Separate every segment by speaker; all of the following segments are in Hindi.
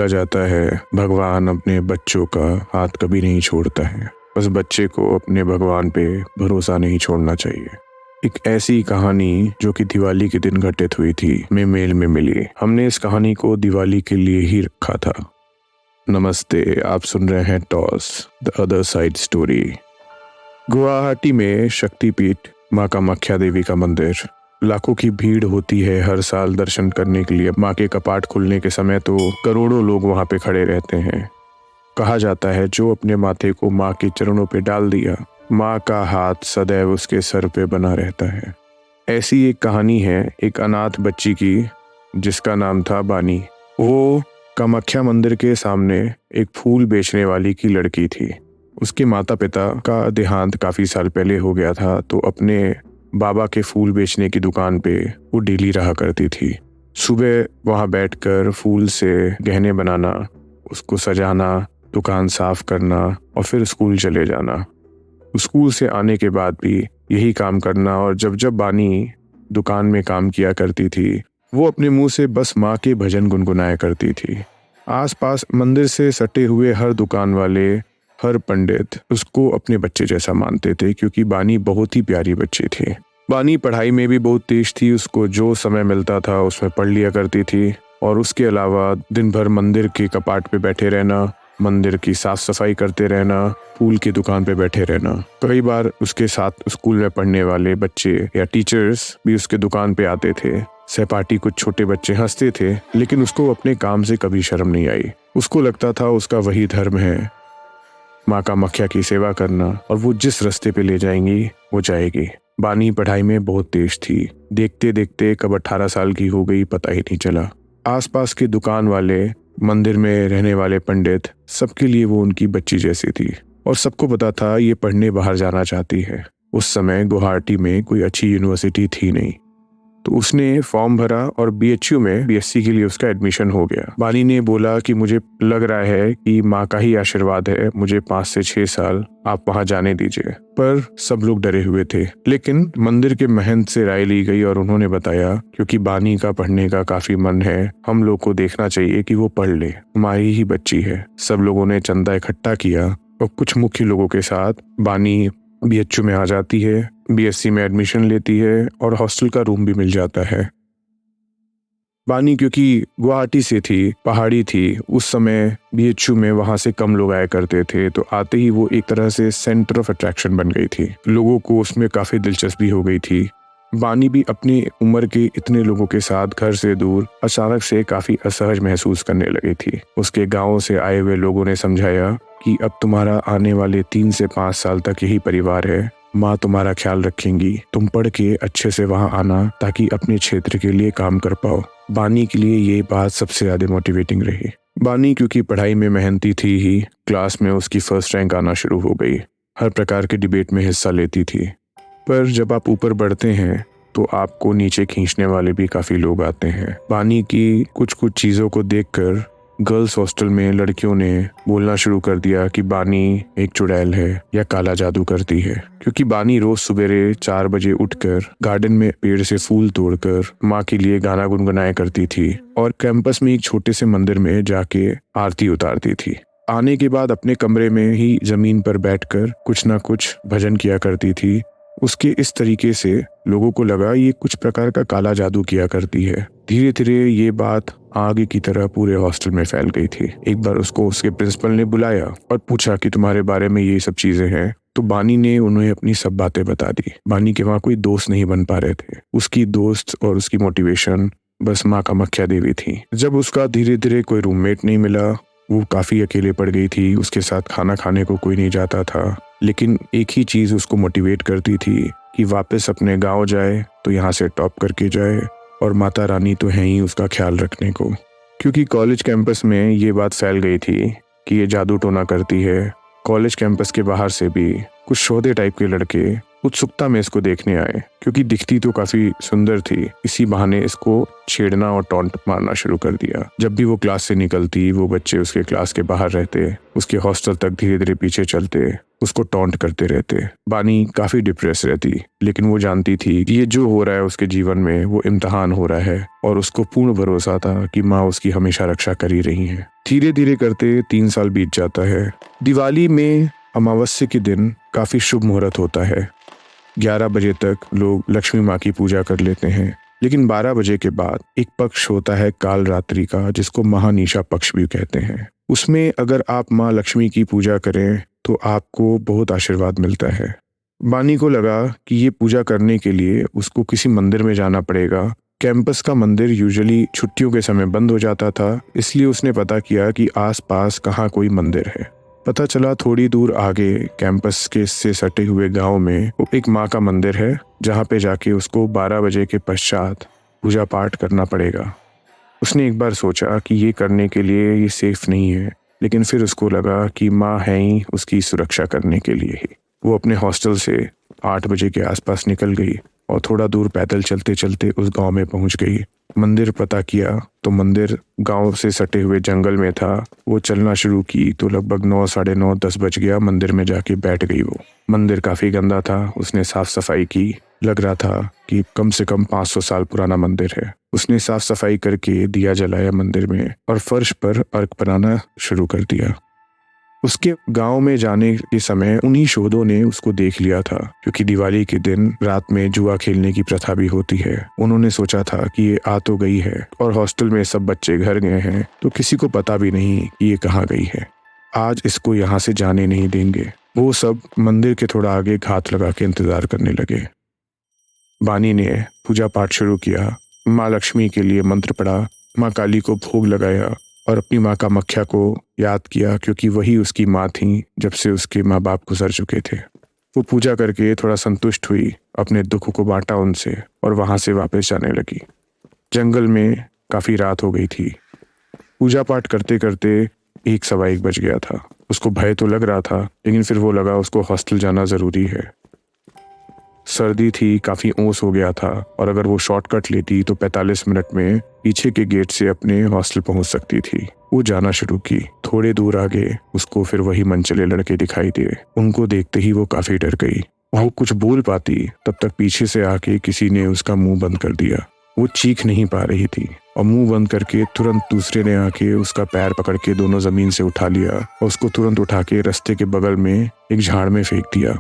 Speaker 1: बोला जाता है भगवान अपने बच्चों का हाथ कभी नहीं छोड़ता है, बस बच्चे को अपने भगवान पे भरोसा नहीं छोड़ना चाहिए। एक ऐसी कहानी जो कि दिवाली के दिन घटित हुई थी में मेल में मिली। हमने इस कहानी को दिवाली के लिए ही रखा था। नमस्ते, आप सुन रहे हैं toss the other side story. Guwahati में शक्तिपीठ माँ कामाख्या देवी का मंदिर। लाखों की भीड़ होती है हर साल दर्शन करने के लिए। माँ के कपाट खुलने के समय तो करोड़ों लोग वहाँ पे खड़े रहते हैं। कहा जाता है जो अपने माथे को माँ के चरणों पे डाल दिया, माँ का हाथ सदैव उसके सर पे बना रहता है। ऐसी एक कहानी है एक अनाथ बच्ची की जिसका नाम था बानी। वो कामाख्या मंदिर के सामने एक फूल बेचने वाली की लड़की थी। उसके माता पिता का देहांत काफ़ी साल पहले हो गया था, तो अपने बाबा के फूल बेचने की दुकान पे वो डेली रहा करती थी। सुबह वहाँ बैठकर फूल से गहने बनाना, उसको सजाना, दुकान साफ करना और फिर स्कूल चले जाना। स्कूल से आने के बाद भी यही काम करना। और जब जब बानी दुकान में काम किया करती थी, वो अपने मुंह से बस माँ के भजन गुनगुनाया करती थी। आसपास मंदिर से सटे हुए हर दुकान वाले, हर पंडित उसको अपने बच्चे जैसा मानते थे, क्योंकि बानी बहुत ही प्यारी बच्ची थी। बानी पढ़ाई में भी बहुत तेज थी। उसको जो समय मिलता था उसमें पढ़ लिया करती थी। और उसके अलावा दिन भर मंदिर के कपाट पे बैठे रहना, मंदिर की साफ सफाई करते रहना, फूल की दुकान पे बैठे रहना। कई बार उसके साथ स्कूल में पढ़ने वाले बच्चे या टीचर्स भी उसके दुकान पे आते थे। सहपाठी कुछ छोटे बच्चे हंसते थे, लेकिन उसको अपने काम से कभी शर्म नहीं आई। उसको लगता था उसका वही धर्म है, माँ कामाख्या की सेवा करना, और वो जिस रास्ते पे ले जाएंगी वो जाएगी। बानी पढ़ाई में बहुत तेज थी। देखते देखते कब 18 साल की हो गई पता ही नहीं चला। आसपास के दुकान वाले, मंदिर में रहने वाले पंडित, सबके लिए वो उनकी बच्ची जैसी थी। और सबको पता था ये पढ़ने बाहर जाना चाहती है। उस समय गुवाहाटी में कोई अच्छी यूनिवर्सिटी थी नहीं, तो उसने फॉर्म भरा और बीएचयू में बीएससी के लिए उसका एडमिशन हो गया। बानी ने बोला कि मुझे लग रहा है कि माँ का ही आशीर्वाद है, मुझे 5 से 6 साल आप वहाँ जाने दीजिए। पर सब लोग डरे हुए थे। लेकिन मंदिर के महंत से राय ली गई और उन्होंने बताया क्योंकि बानी का पढ़ने का काफी मन है, हम लोग को देखना चाहिए कि वो पढ़ ले, हमारी ही बच्ची है। सब लोगों ने चंदा इकट्ठा किया और कुछ मुख्य लोगों के साथ बानी बीएचयू में आ जाती है, बीएससी में एडमिशन लेती है और हॉस्टल का रूम भी मिल जाता है। बानी क्योंकि गुवाहाटी से थी, पहाड़ी थी, उस समय बीएचयू में वहां से कम लोग आया करते थे, तो आते ही वो एक तरह से सेंटर ऑफ अट्रैक्शन बन गई थी। लोगों को उसमें काफी दिलचस्पी हो गई थी। बानी भी अपनी उम्र के इतने लोगों के साथ घर से दूर अचानक से काफी असहज महसूस करने लगी थी। उसके गाँव से आए हुए लोगों ने समझाया कि अब तुम्हारा आने वाले 3 से 5 साल तक यही परिवार है, माँ तुम्हारा ख्याल रखेंगी, तुम पढ़ के अच्छे से वहाँ आना ताकि अपने क्षेत्र के लिए काम कर पाओ। बानी के लिए ये बात सबसे ज्यादा मोटिवेटिंग रही। बानी क्योंकि पढ़ाई में मेहनती थी ही, क्लास में उसकी फर्स्ट रैंक आना शुरू हो गई। हर प्रकार के डिबेट में हिस्सा लेती थी। पर जब आप ऊपर बढ़ते हैं तो आपको नीचे खींचने वाले भी काफी लोग आते हैं। बानी की कुछ कुछ चीजों को देखकर गर्ल्स हॉस्टल में लड़कियों ने बोलना शुरू कर दिया कि बानी एक चुड़ैल है या काला जादू करती है, क्योंकि बानी रोज सवेरे 4 बजे उठकर गार्डन में पेड़ से फूल तोड़कर माँ के लिए गाना गुनगुनाया करती थी और कैंपस में एक छोटे से मंदिर में जाके आरती उतारती थी। आने के बाद अपने कमरे में ही जमीन पर बैठकर कुछ ना कुछ भजन किया करती थी। उसके इस तरीके से लोगों को लगा ये कुछ प्रकार का काला जादू किया करती है। धीरे धीरे ये बात आगे की तरह पूरे हॉस्टल में फैल गई थी। एक बार उसको उसके प्रिंसिपल ने बुलाया और पूछा कि तुम्हारे बारे में ये सब चीजें हैं। तो बानी ने उन्हें अपनी सब बातें बता दी। बानी के वहाँ कोई दोस्त नहीं बन पा रहे थे। उसकी दोस्त और उसकी मोटिवेशन बस माँ कामाख्या देवी थी। जब उसका धीरे धीरे कोई रूममेट नहीं मिला, वो काफी अकेले पड़ गई थी। उसके साथ खाना खाने को कोई नहीं जाता था, लेकिन एक ही चीज उसको मोटिवेट करती थी कि वापस अपने गांव जाए तो यहाँ से टॉप करके जाए, और माता रानी तो है ही उसका ख्याल रखने को। क्योंकि कॉलेज कैंपस में ये बात फैल गई थी कि ये जादू टोना करती है। कॉलेज कैंपस के बाहर से भी कुछ शोधे टाइप के लड़के उत्सुकता में इसको देखने आए, क्योंकि दिखती तो काफी सुंदर थी। इसी बहाने इसको छेड़ना और टॉन्ट मारना शुरू कर दिया। जब भी वो क्लास से निकलती, वो बच्चे उसके क्लास के बाहर रहते, उसके हॉस्टल तक धीरे धीरे पीछे चलते, उसको टॉन्ट करते रहते। बानी काफी डिप्रेस रहती, लेकिन वो जानती थी कि ये जो हो रहा है उसके जीवन में वो इम्तिहान हो रहा है, और उसको पूर्ण भरोसा था कि माँ उसकी हमेशा रक्षा कर ही रही है। धीरे धीरे करते 3 साल बीत जाता है। दिवाली में अमावस्या के दिन काफी शुभ मुहूर्त होता है। 11 बजे तक लोग लक्ष्मी माँ की पूजा कर लेते हैं, लेकिन 12 बजे के बाद एक पक्ष होता है काल रात्रि का, जिसको महानिशा पक्ष भी कहते हैं। उसमें अगर आप माँ लक्ष्मी की पूजा करें तो आपको बहुत आशीर्वाद मिलता है। बानी को लगा कि ये पूजा करने के लिए उसको किसी मंदिर में जाना पड़ेगा। कैंपस का मंदिर यूजुअली छुट्टियों के समय बंद हो जाता था, इसलिए उसने पता किया कि आसपास कहाँ कोई मंदिर है। पता चला थोड़ी दूर आगे कैंपस के से सटे हुए गांव में एक माँ का मंदिर है, जहाँ पे जाके उसको 12 बजे के पश्चात पूजा पाठ करना पड़ेगा। उसने एक बार सोचा कि ये करने के लिए ये सेफ नहीं है, लेकिन फिर उसको लगा कि माँ है ही उसकी सुरक्षा करने के लिए ही। वो अपने हॉस्टल से 8 बजे के आसपास निकल गई और थोड़ा दूर पैदल चलते चलते उस गांव में पहुंच गई। मंदिर पता किया तो मंदिर गांव से सटे हुए जंगल में था। वो चलना शुरू की तो लगभग 9, साढ़े 9, 10 बज गया। मंदिर में जाके बैठ गई वो। मंदिर काफी गंदा था। उसने साफ सफाई की। लग रहा था कि कम से कम 500 साल पुराना मंदिर है। उसने साफ सफाई करके दिया जलाया मंदिर में और फर्श पर अर्घ बनाना शुरू कर दिया। उसके गांव में जाने के समय उन्हीं शोधों ने उसको देख लिया था, क्योंकि दिवाली के दिन रात में जुआ खेलने की प्रथा भी होती है। उन्होंने सोचा था कि ये आ तो गई है और हॉस्टल में सब बच्चे घर गए हैं, तो किसी को पता भी नहीं कि ये कहाँ गई है। आज इसको यहाँ से जाने नहीं देंगे। वो सब मंदिर के थोड़ा आगे घात लगा के इंतजार करने लगे। बानी ने पूजा पाठ शुरू किया। माँ लक्ष्मी के लिए मंत्र पढ़ा, माँ काली को भोग लगाया और अपनी माँ कामाख्या को याद किया, क्योंकि वही उसकी माँ थी जब से उसके माँ बाप गुजर चुके थे। वो पूजा करके थोड़ा संतुष्ट हुई, अपने दुख को बांटा उनसे और वहां से वापस जाने लगी। जंगल में काफी रात हो गई थी। पूजा पाठ करते करते 1, सवा 1 बज गया था। उसको भय तो लग रहा था, लेकिन फिर वो लगा उसको हॉस्टल जाना जरूरी है। सर्दी थी, काफी ओस हो गया था, और अगर वो शॉर्टकट लेती तो 45 मिनट में पीछे के गेट से अपने हॉस्टल पहुंच सकती थी। वो जाना शुरू की। थोड़े दूर आगे उसको फिर वही मनचले लड़के दिखाई दिए। उनको देखते ही वो काफी डर गई। वो कुछ बोल पाती तब तक पीछे से आके किसी ने उसका मुंह बंद कर दिया। वो चीख नहीं पा रही थी और मुंह बंद करके तुरंत दूसरे ने आके उसका पैर पकड़ के दोनों जमीन से उठा लिया और उसको तुरंत उठा के रास्ते के बगल में एक झाड़ में फेंक दिया।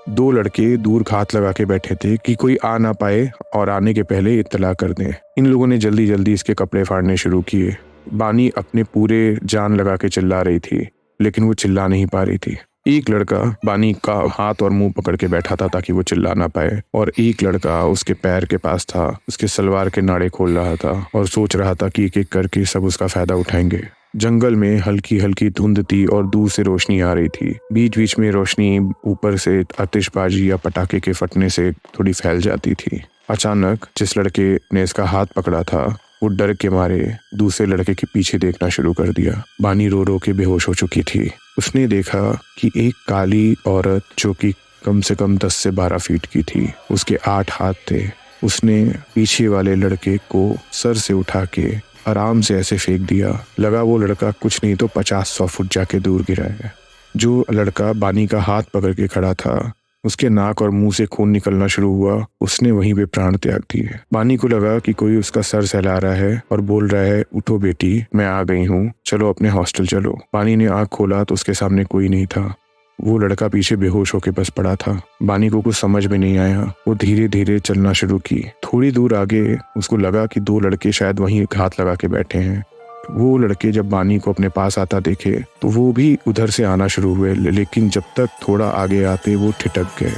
Speaker 1: 2 लड़के दूर घात लगा के बैठे थे कि कोई आ ना पाए और आने के पहले इत्तला कर दें। इन लोगों ने जल्दी जल्दी इसके कपड़े फाड़ने शुरू किए। बानी अपने पूरे जान लगा के चिल्ला रही थी, लेकिन वो चिल्ला नहीं पा रही थी। एक लड़का बानी का हाथ और मुंह पकड़ के बैठा था ताकि वो चिल्ला ना पाए, और एक लड़का उसके पैर के पास था, उसके सलवार के नाड़े खोल रहा था और सोच रहा था कि एक एक करके सब उसका फायदा उठाएंगे। जंगल में हल्की हल्की धुंध थी और दूर से रोशनी आ रही थी। बीच बीच में रोशनी ऊपर से आतिशबाजी या पटाखे के फटने से थोड़ी फैल जाती थी। अचानक जिस लड़के ने इसका हाथ पकड़ा था वो डर के मारे दूसरे लड़के के पीछे देखना शुरू कर दिया। बानी रो रो के बेहोश हो चुकी थी। उसने देखा कि एक काली औरत जो कि कम से कम 10 से 12 फीट की थी, उसके 8 हाथ थे। उसने पीछे वाले लड़के को सर से उठा के आराम से ऐसे फेंक दिया। लगा वो लड़का कुछ नहीं तो 50-100 फुट जाके दूर गिरा है। जो लड़का बानी का हाथ पकड़ के खड़ा था, उसके नाक और मुंह से खून निकलना शुरू हुआ। उसने वहीं पे प्राण त्याग दिए। बानी को लगा कि कोई उसका सर सहला रहा है और बोल रहा है, उठो बेटी, मैं आ गई हूँ, चलो अपने हॉस्टल चलो। बानी ने आंख खोला तो उसके सामने कोई नहीं था। वो लड़का पीछे बेहोश होके बस पड़ा था। बानी को कुछ समझ में नहीं आया। वो धीरे धीरे चलना शुरू की। थोड़ी दूर आगे उसको लगा कि 2 लड़के शायद वहीं घात लगा के बैठे हैं। वो लड़के जब बानी को अपने पास आता देखे तो वो भी उधर से आना शुरू हुए, लेकिन जब तक थोड़ा आगे आते वो ठिठक गए।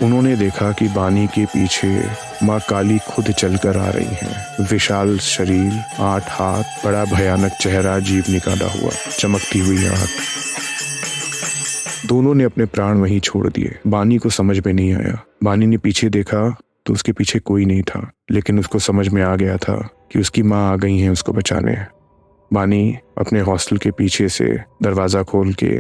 Speaker 1: उन्होंने देखा कि बानी के पीछे माँ काली खुद चलकर आ रही हैं। विशाल शरीर, 8 हाथ, बड़ा भयानक चेहरा, जीभ निकाला हुआ, चमकती हुई आंख। दोनों ने अपने प्राण वहीं छोड़ दिए। बानी को समझ में नहीं आया। बानी ने पीछे देखा तो उसके पीछे कोई नहीं था, लेकिन उसको समझ में आ गया था कि उसकी माँ आ गई हैं उसको बचाने। बानी अपने हॉस्टल के पीछे से दरवाज़ा खोल के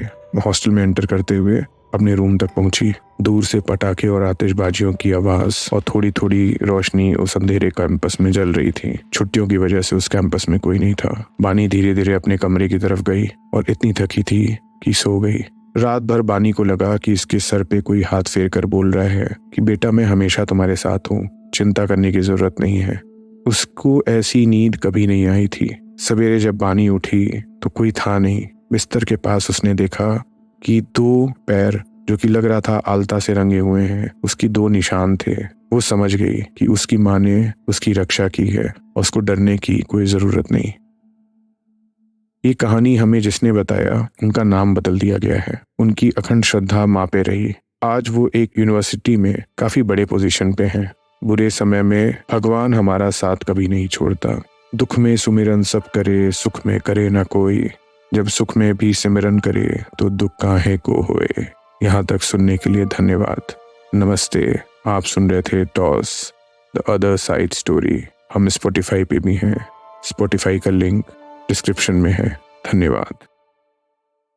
Speaker 1: हॉस्टल में एंटर करते हुए अपने रूम तक पहुंची। दूर से पटाखे और आतिशबाजियों की आवाज और थोड़ी थोड़ी रोशनी उस अंधेरे कैंपस में जल रही थी। छुट्टियों की वजह से उस कैंपस में कोई नहीं था। बानी धीरे धीरे अपने कमरे की तरफ गई और इतनी थकी थी कि सो गई। रात भर बानी को लगा कि इसके सर पे कोई हाथ फेर कर बोल रहा है कि बेटा मैं हमेशा तुम्हारे साथ हूँ, चिंता करने की जरूरत नहीं है। उसको ऐसी नींद कभी नहीं आई थी। सवेरे जब बानी उठी तो कोई था नहीं। बिस्तर के पास उसने देखा कि 2 पैर जो कि लग रहा था आलता से रंगे हुए हैं, उसकी 2 निशान थे। वो समझ गई कि उसकी माँ ने उसकी रक्षा की है और उसको डरने की कोई जरूरत नहीं। ये कहानी हमें जिसने बताया उनका नाम बदल दिया गया है। उनकी अखंड श्रद्धा माँ पे रही। आज वो एक यूनिवर्सिटी में काफी बड़े पोजीशन पे हैं। बुरे समय में भगवान हमारा साथ कभी नहीं छोड़ता। दुख में सुमिरन सब करे, सुख में करे ना कोई। जब सुख में भी सिमरन करे तो दुख काहे को होए। यहाँ तक सुनने के लिए धन्यवाद। नमस्ते। आप सुन रहे थे toss the other side story. हम स्पॉटिफाई पे भी हैं। स्पॉटिफाई का लिंक डिस्क्रिप्शन में है। धन्यवाद।